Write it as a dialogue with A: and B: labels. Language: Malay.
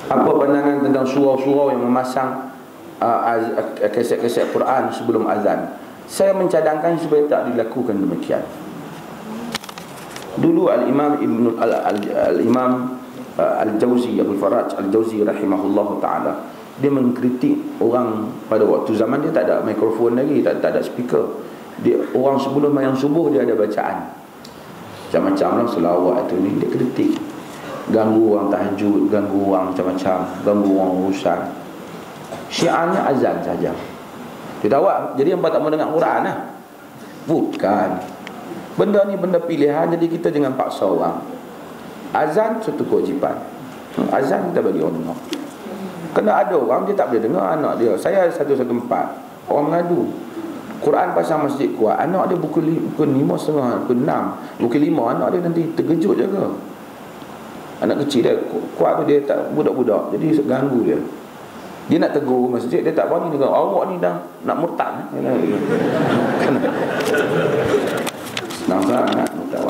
A: Apa pandangan tentang surau-surau yang memasang kaset-kaset Quran sebelum azan? Saya mencadangkan supaya tak dilakukan demikian. Dulu Al-Imam Al-Jauzi, Abdul Faraj Al-Jauzi rahimahullahu ta'ala, dia mengkritik orang pada waktu zaman dia tak ada mikrofon lagi, tak ada speaker. Dia orang sebelum mayang subuh dia ada bacaan macam-macam lah, selawat tu ni, dia kritik. Ganggu orang tahajud, ganggu orang macam-macam, ganggu orang urusan. Syiarnya azan saja. Dia tahu, jadi hangpa tak mau dengar Quran lah. Bukan. Benda ni benda pilihan, jadi kita jangan paksa orang. Azan satu kewajipan. Azan kita bagi orang dengar. Kena ada orang dia tak boleh dengar anak dia. Saya 114 orang mengadu Quran pasang masjid kuat, anak dia pukul 5.30, pukul 6, pukul 5 anak dia nanti terkejut je ke. Anak kecil dia kuat tu, dia tak budak-budak, jadi ganggu dia. Dia nak tegur masjid, dia tak berani. Dia kata, awak ni dah nak murtad. Senang sangat murtad.